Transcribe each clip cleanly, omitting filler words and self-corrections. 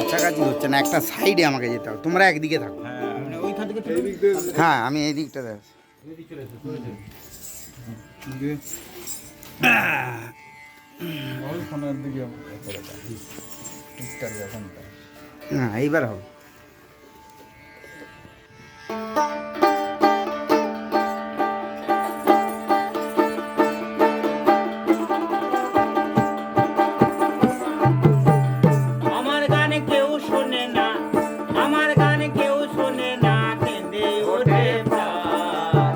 কাছাকাছি হচ্ছে না, একটা সাইডে আমাকে যেতে হবে, তোমরা একদিকে থাকো। হ্যাঁ আমি এই দিকটা দেখ। হ্যাঁ এইবার হবে। আমার গান কেউ শোনে না, আমার গান কেউ শোনে না, কেঁদে ওঠে প্রাণ।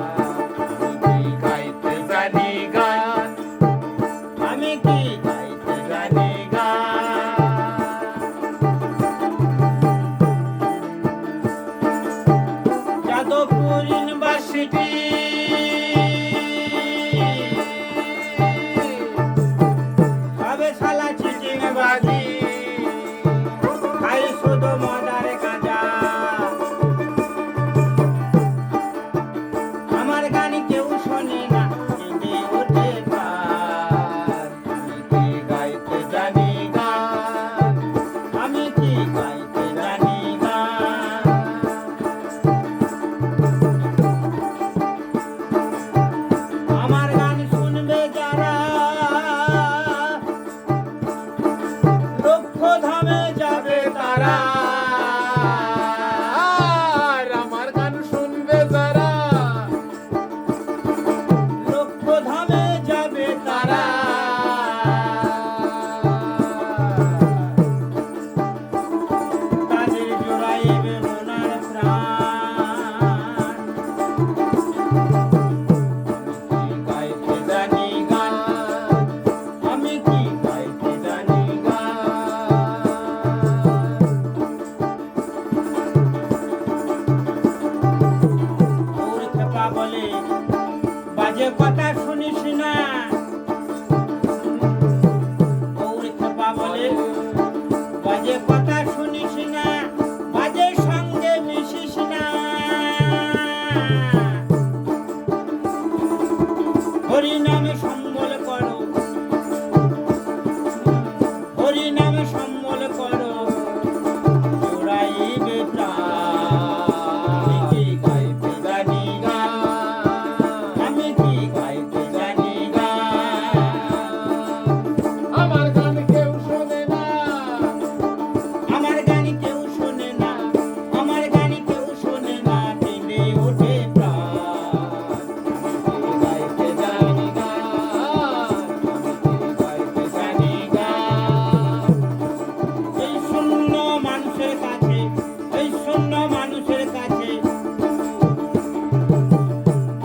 আমি কি গাইতে জানি গান, আমি কি গাইতে জানি গান। যাদবপুর ইউনিভার্সিটি সবে শালা চিটিং বাজি, খাই শুধু মদার গাঁজা। আমার গান কেউ শোনে না, কেঁদে ওঠে প্রাণ। আমি কি গাইতে জানি গান, আমি কি গাইতে জানি গান। আমার গান শুনবে যারা, লক্ষ্য ধামে যাবে তারা। আর আমার গান শুনবে যারা, লক্ষ্য ধামে যাবে তারা। তাদের জোড়াইবে মনার প্রাণ। আমি কি গাইতে জানি গান, আমি কি গাইতে জানি গান। ওর খেপা বলে বাজে কথা শুনিস না, ওর খেপা বলে বাজে কথা শুনিস না, বাজে সঙ্গে মিশিস না। হরি নামে সম্বল করো, হরি নামে সম্বল করো, জোড়াইবে প্রাণ। আমি কি গাইতে জানি গান, আমি কি গাইতে জানি গান। আমার গান কেউ শোনে না, আমার গান কেউ শোনে না, আমার গান কেউ শোনে না, কেঁদে ওঠে প্রাণ। আমি কি গাইতে জানি গান, আমি কি গাইতে জানি গান। এই শূন্য মানুষের কাছে, এই শূন্য মানুষের কাছে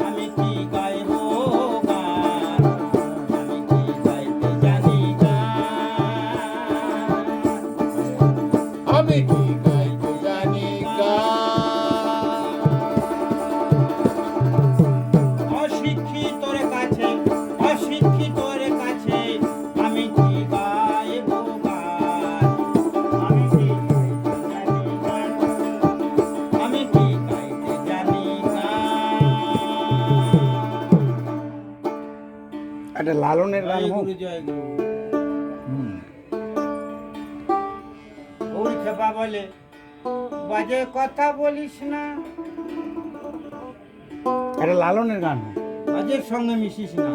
আমি কি গাইব গান, আমি কি গাইতে জানি গান। আমি কি গাইতে জানি গান। অশিক্ষিতর কাছে, অশিক্ষিতর কাছে আমি কি গাইব গান, আমি কি গাইতে জানি গান, আমি কি গাইতে জানি গান। একটা লালনের গান জয় হোক। গুরু, জয় গুরু। ওর খেপা বলে বাজে কথা বলিস না, একটা লালনের গান হোক। বাজের সঙ্গে মিশিস না।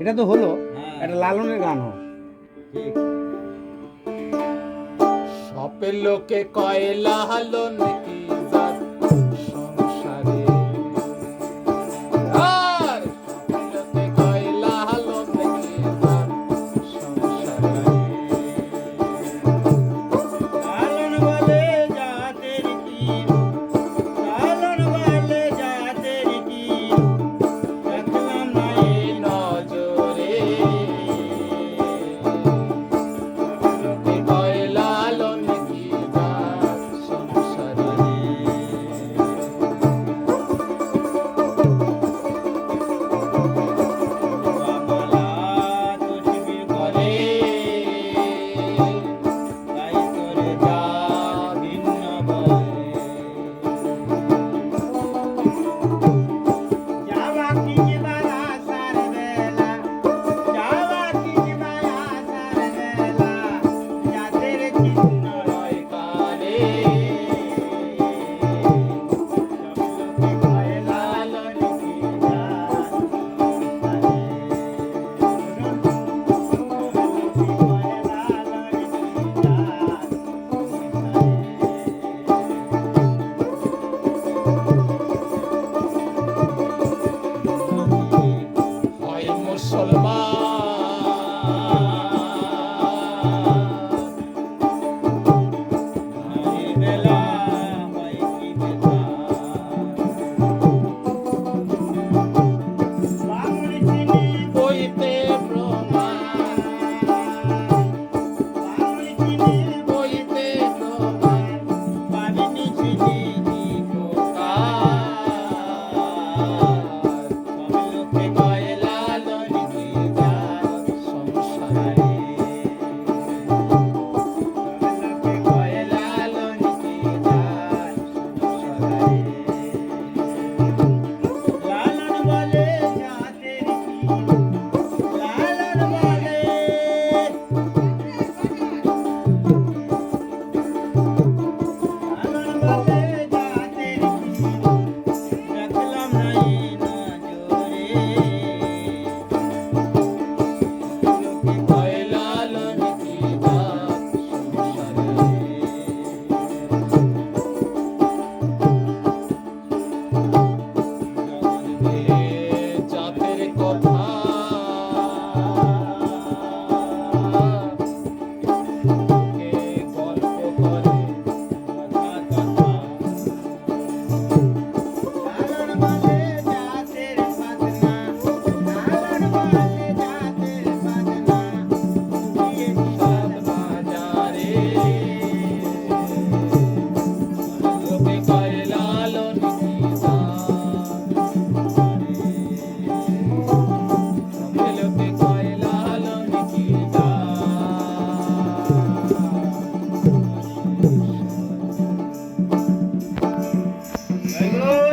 এটা তো হলো, হ্যাঁ। একটা লালনের গান হোক। ঠিক। সপের লোকে কয় লালন কি জাত সংসারে, আর সপের লোকে কয় লালন কি জাত সংসারে। লালন বলে জাতের কি, লালন বলে জাতের কি, দেখলাম না এই নজরে লোকে কয় লালন কি জাত সংসারে। বাবালা তসবির করে, তাই করে যা ভিন্ন বলে। যাওয়া কি যাবার আসার বেলা, যাওয়া কি যাবার আসার বেলা, যাদের চিহ্ন